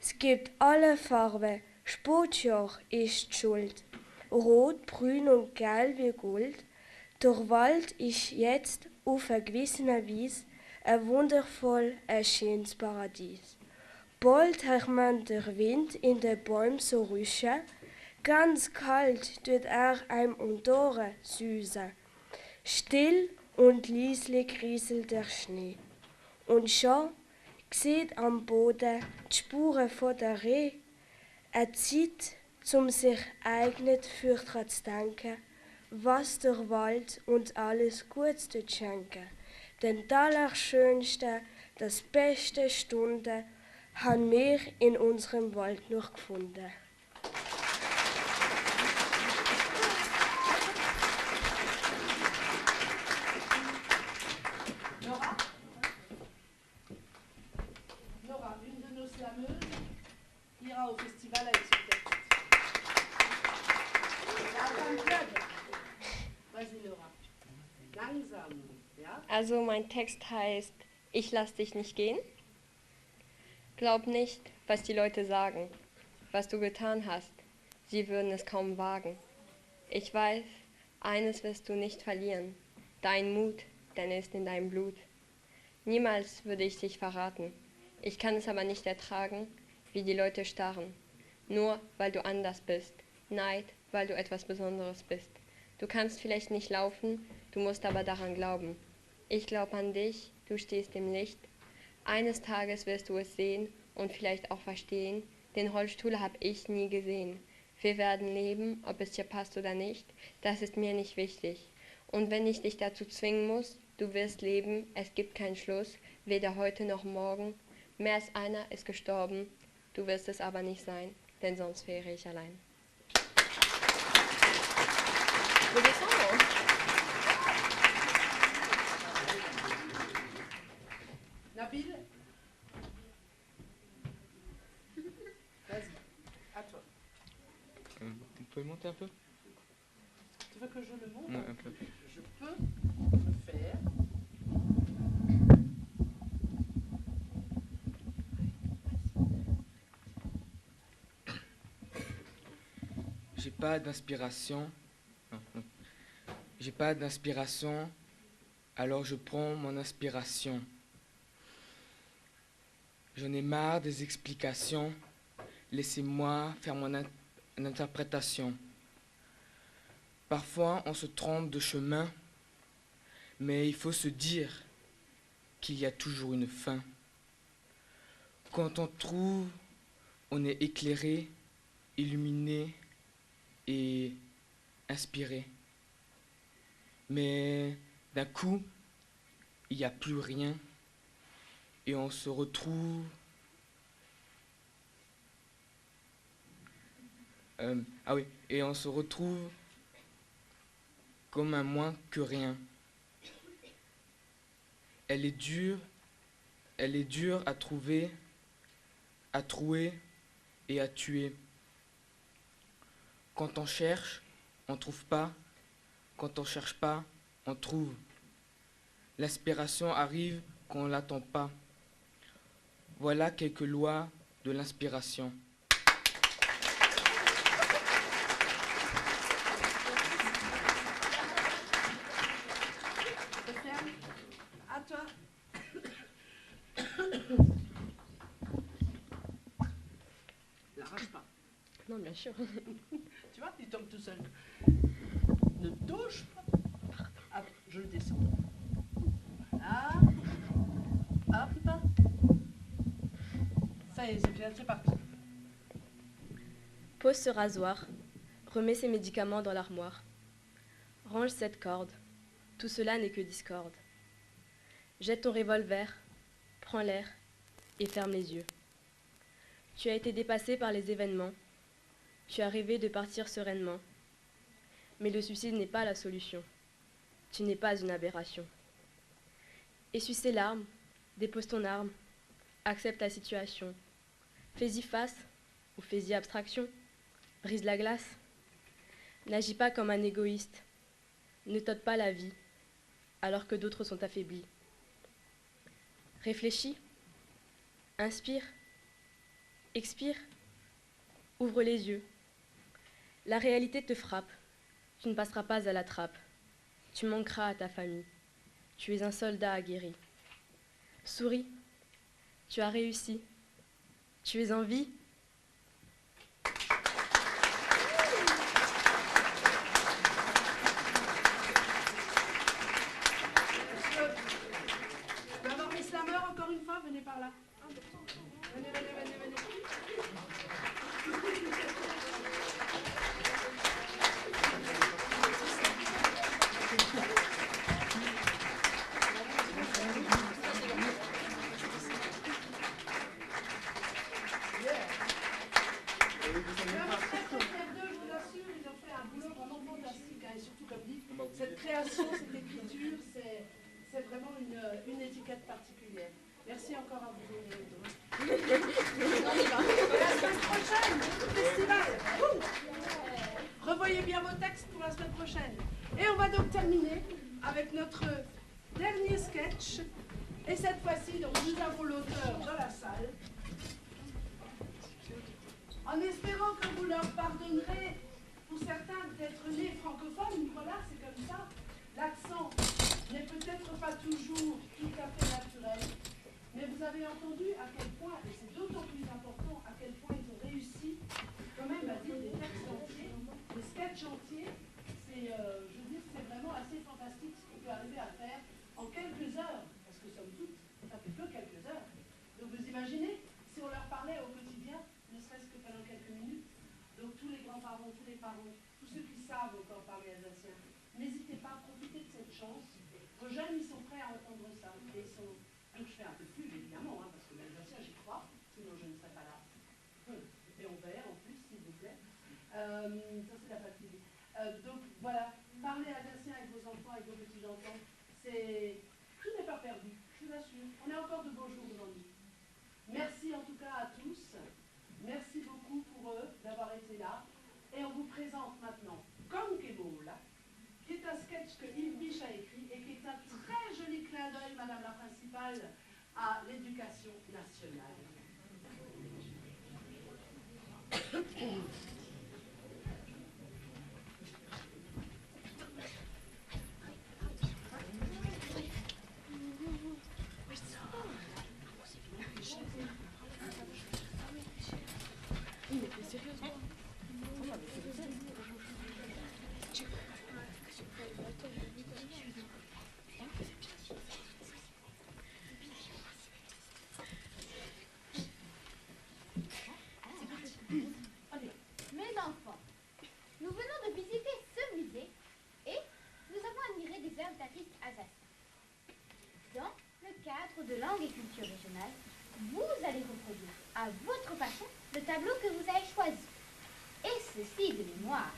Es gibt alle Farben, Spotjahr ist schuld. Rot, grün und gelb wie Gold. Der Wald ist jetzt auf eine gewisse Weise ein wundervoll, ein schönes Paradies. Bald hört man der Wind in den Bäumen so rüschen, ganz kalt tut einem um die Ohren süßen. Still und leislich rieselt der Schnee. Und schon sieht am Boden die Spuren von der Reh. Eine Zeit, sich eignet für daran zu denken, was der Wald und alles Gutes dort schenken. Denn das Allerschönste, das beste Stunde, haben wir in unserem Wald noch gefunden. Nora, une de nos slameuses, ira au festival avec son texte. Vas-y, Nora. Langsam, ja? Also mein Text heißt, ich lass dich nicht gehen. Glaub nicht, was die Leute sagen, was du getan hast. Sie würden es kaum wagen. Ich weiß, eines wirst du nicht verlieren. Dein Mut, denn er ist in deinem Blut. Niemals würde ich dich verraten. Ich kann es aber nicht ertragen, wie die Leute starren. Nur weil du anders bist. Neid, weil du etwas Besonderes bist. Du kannst vielleicht nicht laufen, du musst aber daran glauben. Ich glaub an dich, du stehst im Licht. Eines Tages wirst du es sehen und vielleicht auch verstehen, den Rollstuhl hab ich nie gesehen. Wir werden leben, ob es dir passt oder nicht, das ist mir nicht wichtig. Und wenn ich dich dazu zwingen muss, du wirst leben, es gibt keinen Schluss, weder heute noch morgen. Mehr als einer ist gestorben, du wirst es aber nicht sein, denn sonst wäre ich allein. Nabil? Vas-y, à toi. Tu peux le monter un peu? Tu veux que je le monte? Ouais, un peu. Je peux le faire. J'ai pas d'inspiration. Non. J'ai pas d'inspiration, alors je prends mon inspiration. J'en ai marre des explications. Laissez-moi faire mon interprétation. Parfois, on se trompe de chemin, mais il faut se dire qu'il y a toujours une fin. Quand on trouve, on est éclairé, illuminé et inspiré. Mais d'un coup, il n'y a plus rien et on se retrouve et on se retrouve comme un moins que rien. Elle est dure à trouver, à trouer et à tuer. Quand on cherche, on trouve pas. Quand on cherche pas, on trouve. L'inspiration arrive quand on l'attend pas. Voilà quelques lois de l'inspiration. À toi. L'arrache pas. Non, bien sûr. Tu vois, il tombe tout seul. Ne touche pas. Ah, je le descends. Voilà. Hop. Ça y est, c'est bien, c'est parti. Pose ce rasoir. Remets ces médicaments dans l'armoire. Range cette corde. Tout cela n'est que discorde. Jette ton revolver. Prends l'air. Et ferme les yeux. Tu as été dépassé par les événements. Tu as rêvé de partir sereinement. Mais le suicide n'est pas la solution. Tu n'es pas une aberration. Essuie ces larmes, dépose ton arme, accepte la situation. Fais-y face ou fais-y abstraction. Brise la glace. N'agis pas comme un égoïste. Ne t'ôte pas la vie, alors que d'autres sont affaiblis. Réfléchis, inspire, Expire. Ouvre les yeux. La réalité te frappe. Tu ne passeras pas à la trappe. Tu manqueras à ta famille. Tu es un soldat aguerri. Souris. Tu as réussi. Tu es en vie. Je peux avoir mes slameurs encore une fois? Venez par là. Venez. Cette création, cette écriture, c'est vraiment une étiquette particulière. Merci encore à vous. Et la semaine prochaine, festival. Revoyez bien vos textes pour la semaine prochaine. Et on va donc terminer avec notre dernier sketch. Et cette fois-ci, donc, nous avons l'auteur dans la salle. En espérant que vous leur pardonnerez, pour certains, d'être nés francophones, voilà, c'est comme ça. L'accent n'est peut-être pas toujours tout à fait naturel, mais vous avez entendu à quel point, et c'est d'autant plus important, à quel point ils ont réussi quand même à dire des textes entiers, des sketchs entiers. C'est, je veux dire, c'est vraiment assez fantastique ce qu'on peut arriver à faire en quelques heures, parce que somme toute, ça fait que quelques heures. Donc vous imaginez, si on leur parlait au quotidien, ne serait-ce que pendant quelques minutes, donc tous les grands-parents, tous les parents, tous ceux qui savent encore parler alsacien, n'hésitez pas à profiter de cette chance. Vos jeunes, ils sont prêts à entendre ça. Et ils sont... Donc je fais un peu de pub, évidemment, parce que l'alsacien, j'y crois, sinon je ne serais pas là. Et en vert, en plus, s'il vous plaît. Ça, c'est la partie. Donc voilà, parlez alsacien avec vos enfants, avec vos petits-enfants. Tout n'est pas perdu, je vous assure. On a encore de beaux jours devant nous. Merci en tout cas à tous. Merci beaucoup pour eux d'avoir été là. Et on vous présente maintenant Konkemola, qui est un sketch que Yves Biche a écrit et qui est un très joli clin d'œil, Madame la Principale, à l'éducation nationale. Mes enfants, nous venons de visiter ce musée et nous avons admiré des œuvres d'artistes alsaciens. Dans le cadre de langue et culture régionale, vous allez reproduire à votre façon le tableau que vous avez choisi. Et ceci de mémoire.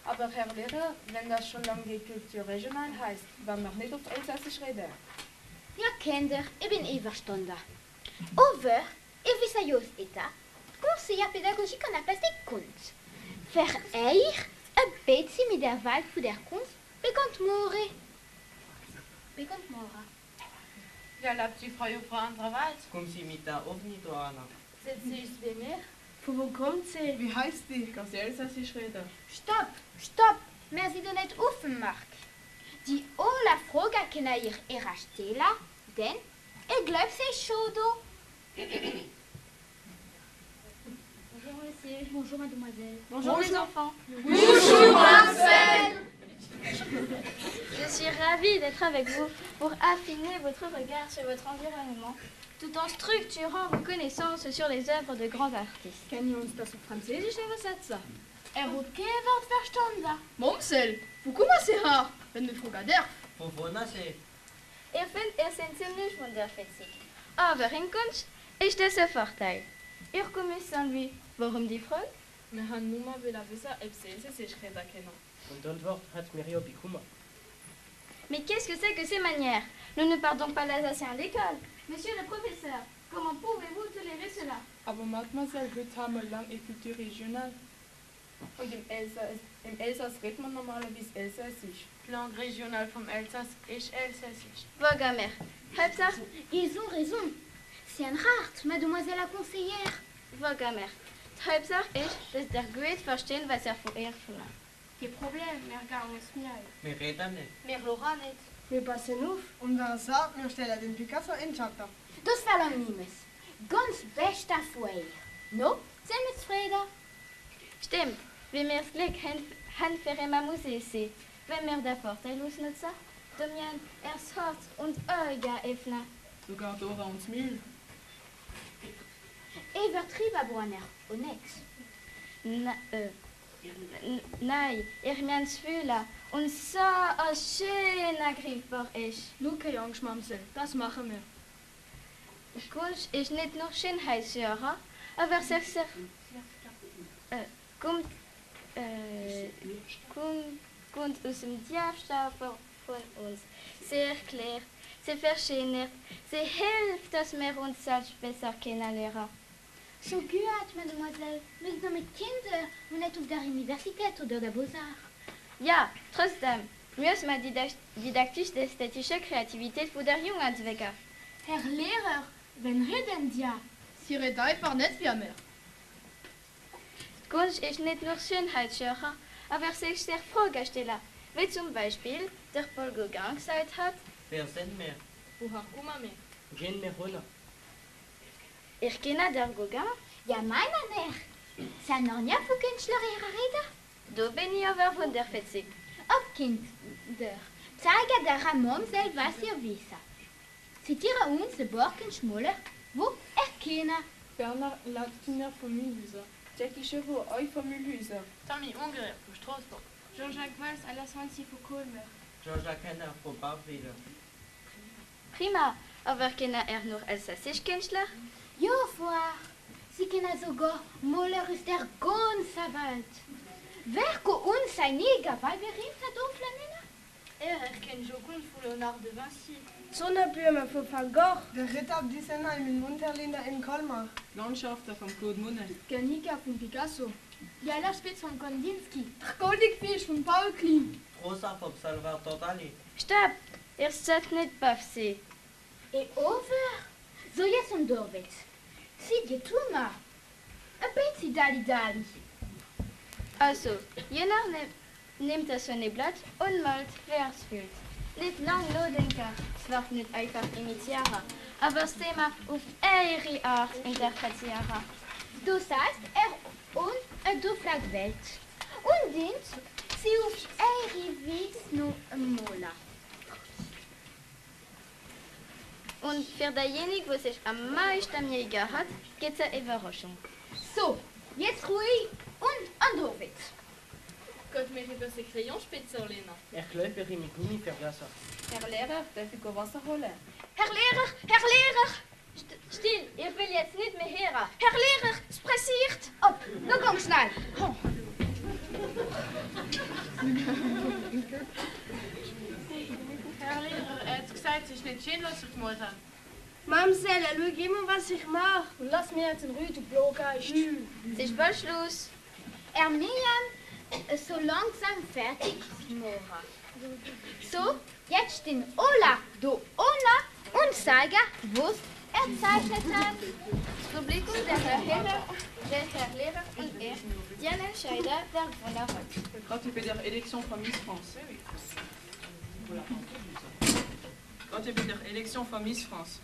Aber Herr Lehrer, wenn das schon lange Kultur regional heißt, dann noch nicht auf Elsassisch reden. Ja, Kinder, ik ben einverstanden. Over Evisajo's eta, conseiller pédagogique en a kunst. Vereir een beetje met de waard voor de kunst, bekend moren. Bekend moren. Ja, la petite Frau auf anderer Welt. Comme si mita ovni do Anna. Sind Sie es bei mir? Von wo kommt sie? Wie heißt die? Kann sie Elsassisch reden? Stop, maar ze doen het oefenmark. Die Ola Froga kennen hier Erastela, denn ik geloof ze Shodo. Bonjour monsieur, bonjour mademoiselle. Bonjour les enfants. Bonjour Marcel. Je suis ravie d'être avec vous pour affiner votre regard sur votre environnement, tout en structurant vos connaissances sur les œuvres de grands artistes. Können wir uns das auf Französisch übersetzen? Wordt geen woord verstanden. Momsel, hoe kom je hier? Ben de vroeger derf. Fofona se. Ik vind er zijn ziemlich wunderfetzig. Aber in Kunst ist das ein Vorteil. Ihr commissen wie, warum die Frage? Wir haben nur mal wissen, ob sie Elsassisch reden können. Und dann Wort hat mir ja bikuma. Mais qu'est-ce que c'est que ces manières? Nous ne parlons pas l'alsacien à l'école. Monsieur le professeur, comment pouvez-vous tolérer cela? Aber Mademoiselle, heute haben wir lange Kultur regional. Und im Elsass redet man normalerweise Elsassisch. Die Langue régionale vom Elsass ist Elsassisch. Vogamer, Hauptsache, Ils ont raison. C'est un rare, mademoiselle la conseillère. war gamer. Die Hauptsache ist, dass der gut versteht, was von ihr verlangt. Die Probleme, wir gehen uns mir. Wir reden nicht. Wir hören nicht. Wir passen auf. Und wer sagt, wir stellen den Picasso in Schatten. Das verlangt niemand. Ganz bester Feuer. No, sind wir zufrieden? Stimmt, wie wir das Glück haben für immer Musik sehen, wenn wir den Vorteil ausnutzen, dann wir erst Herz und Augen öffnen. Sogar Dora und Mühl. Übertrieben aber nicht. Und nicht. Nein, ich meine es fühlen und so ein schöner Griffbar ist. Luke, Jungschmamsel, das machen wir. Kunst ist nicht nur Schönheitssache, aber sehr kommt aus dem Tiefsten von uns. Sie erklärt, sie verschönert, sie hilft, dass wir uns selbst besser kennenlernen. So gut, Mademoiselle. Wir sind noch mit Kindern und nicht auf der Universität oder der Beaux-Arts. Ja, trotzdem müssen wir die didaktisch-ästhetische Kreativität von der Jungen entwickeln. Herr Lehrer, wenn reden ja? Sie reden einfach nicht wie mehr. Kunst ist nicht nur Schönheitssache, aber sich sehr Fragen stellen. Wie zum Beispiel der Paul Gauguin gesagt hat, Wer sind wir? Woher kommen wir? Gehen wir runter. ich kenne der Gauguin, Ja, meiner nicht. Sind noch nie von Künstlern ihrer Rede? da bin ich aber wunderwitzig. Auf Kinder. Zeige der Mademoiselle, was ihr wisst. Zitiere uns den Borken Schmuller, wo erkennen. Bernard Latiner von Mühlhäuser. Jackie Chevaux, euch von Mühlhäuser. Tommy Ungerer von Straßburg. Jean-Jacques Valls, Alassane von Colmer. Jean-Jacques Henner von Barbwiller. Prima, aber kenne er nur elsassisch Künstler? Ja, vor. Sie kennen sogar Maler aus der ganzen Welt. Wer kann uns ein Neger, weil wir ihn nicht aufnehmen? Ich kenne Joconde von Leonardo da Vinci. Sonnenblume von Van Gogh. Der Ritter die Senheim in Unterlinder in Colmar. Landschaften von Claude Monet. Guernica von Picasso. Ja, la Spitz von Kandinsky. Goldfisch von Paul Klee. Rosa von Salvador Dali. Stopp, ihr seid nicht baff sie. Et over? So jetzt und Dorwitz. Sieh dir tu mal. Ein bisschen Dali. Also, jener nimmt das Blatt und malt, wer es fühlt. Nicht lang nachdenken, es wird nicht einfach imitieren, aber das Thema auf eure Art interpretieren. Du sagst, und du fragst Welt. Und dient sie auf eure Weise nur ein Mola. Und für derjenige, der sich am meisten Mühe hat, gibt es eine Überraschung. So, jetzt ruhig und an Dorwitz. Gott mir über die Crayonspitze, Lena. Ich glaube, ich mit Gummi vergessen. Herr Lehrer, darf ich Wasser holen? Herr Lehrer! Still, ich will jetzt nicht mehr hören. Herr Lehrer, es passiert! Op, nu komm schnell. Oh. Herr Lehrer, er hat gesagt, es ist nicht schön, was ich gemalt habe. Mamselle, schau immer, was ich mache. Und lass mir jetzt in Ruhe, du Blaugeist. Es ist bald Schluss. So langsam fertig machen. So, jetzt stehen Ola, du Ona und zeigen, was er zeichnet hat. Das Publikum, der Herr Lehrer und ich, die entscheiden, wer gewonnen hat. Quand tu fais der Élection von Miss France. Quand tu fais der Élection von Miss France.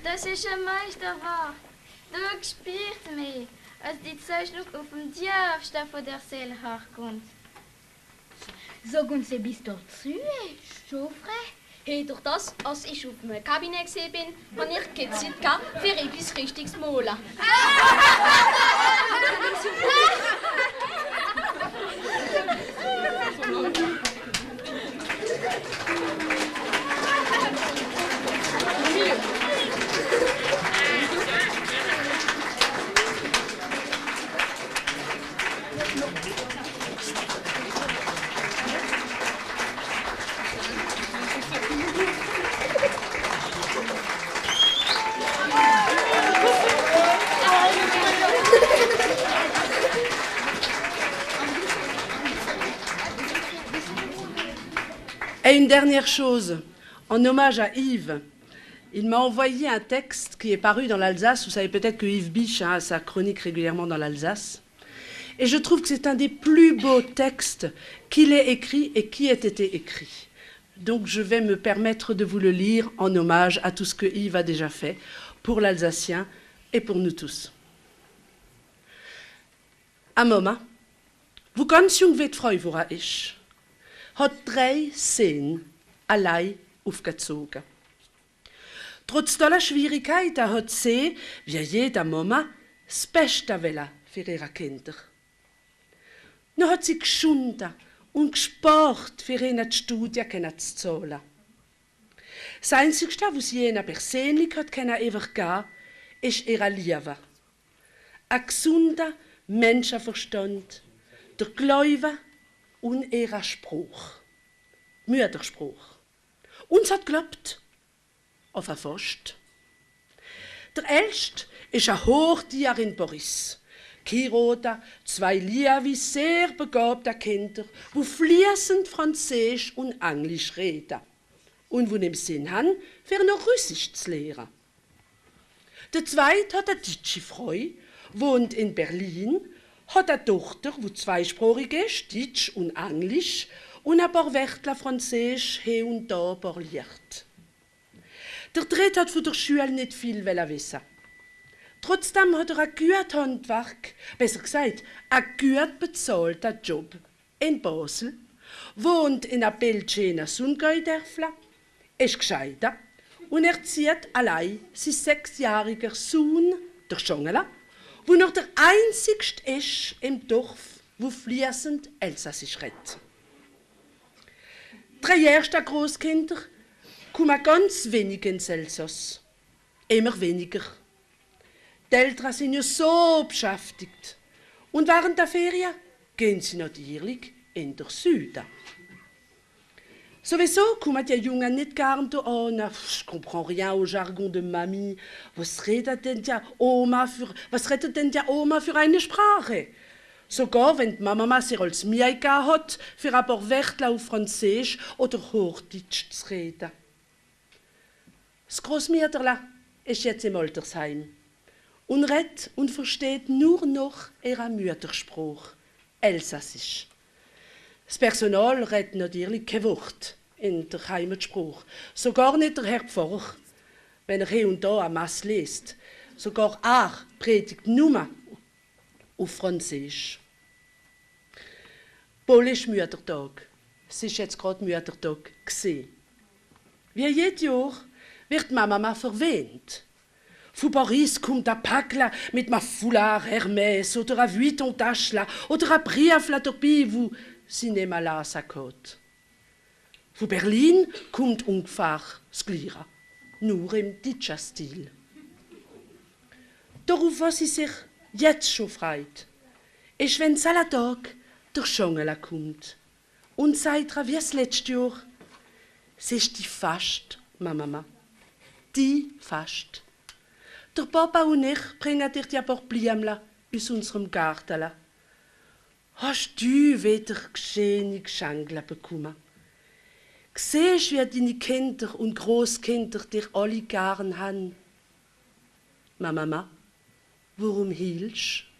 Das ist ein Meisterwerk. Du spürst mich, als die Zeichnung auf dem tiefsten von der Seele herkommt. Sagen Sie, bist du zu, Chauffre? Hey, durch das, als ich auf dem Kabinett gesehen bin, habe ich keine Zeit gehabt, für etwas Richtiges zu malen. Et une dernière chose, en hommage à Yves, il m'a envoyé un texte qui est paru dans l'Alsace. Vous savez peut-être que Yves Biche a sa chronique régulièrement dans l'Alsace. Et je trouve que c'est un des plus beaux textes qu'il ait écrit et qui ait été écrit. Donc je vais me permettre de vous le lire en hommage à tout ce que Yves a déjà fait pour l'Alsacien et pour nous tous. Ein Mama, wo ganz jung wird Frau war ich, hat 3 Seen allein aufgezogen. Trotz aller Schwierigkeiten hat sie, wie jeder Mama, das Beste wollen für ihre Kinder. Nun hat sie geschunden und gespart, für ihnen die Studien zu zahlen. Das Einzige, was sie ihnen persönlich übergeben konnte, ist ihre Liebe. Ein gesunder Menschenverstand, der Glaube und ihr Spruch. Mutterspruch. Uns hat geklappt. Auf ein Fast. Der Älteste ist ein Hochtier in Boris. Geheiratet, 2 liebe, sehr begabte Kinder, die fließend Französisch und Englisch reden und die im Sinn haben, für noch Russisch zu lernen. Der Zweite hat eine deutsche Frau, wohnt in Berlin, hat eine Tochter, die zweisprachig ist, Deutsch und Englisch, und ein paar Wörter Französisch hier und da parliert. Der Dritte hat von der Schule nicht viel wissen. Trotzdem hat er ein gutes Handwerk, besser gesagt, einen gut bezahlten Job in Basel, wohnt in einem bildschönen Sundgäudörfle, ist gescheiter und erzieht allein seinen 6-jährigen Sohn, der Schongela, wo noch der einzigste ist im Dorf, wo fließend Elsassisch redet. 3 erste Großkinder kommen ganz wenig ins Elsass. Immer weniger. Die Eltern sind ja so beschäftigt. Und während der Ferien gehen sie natürlich in den Süden. Sowieso kommen die Jungen nicht gern hier an. Je comprends rien au Jargon de Mamie. Was redet denn die Oma für eine Sprache? Sogar wenn die Mama sich als Mühe gegeben hat, für ein paar Wörter auf Französisch oder Hochdeutsch zu reden. Das Großmütterle ist jetzt im Altersheim und redet und versteht nur noch ihren Mutterspruch, Elsassisch. Das Personal redet natürlich kein Wort in der Heimatspruch. Sogar nicht der Herr Pfarrer, wenn er hier und da eine Messe liest. Sogar er predigt nur auf Französisch. Bald ist Muttertag. Es ist jetzt gerade Muttertag gewesen. Wie jedes Jahr wird Mama verwöhnt. Von Paris kommt ein Päckchen mit einem Foulard Hermès oder ein Vuitton-Taschchen oder ein Brief dabei, wo sie nicht mehr lesen kann. Von Berlin kommt ungefähr das Gleiche, nur im deutschen Stil. Darauf, was sie sich jetzt schon freut, ist, wenn jeden Tag der Schongela kommt und sagt wie das letzte Jahr, es ist die Fast, Mama. Die Fast. Der Papa und ich bringen dir die paar Blümchen aus unserem Garten. Hast du wieder schöne Geschenke bekommen? Siehst du, wie deine Kinder und Großkinder dich alle gern haben? Mama, warum heulst du?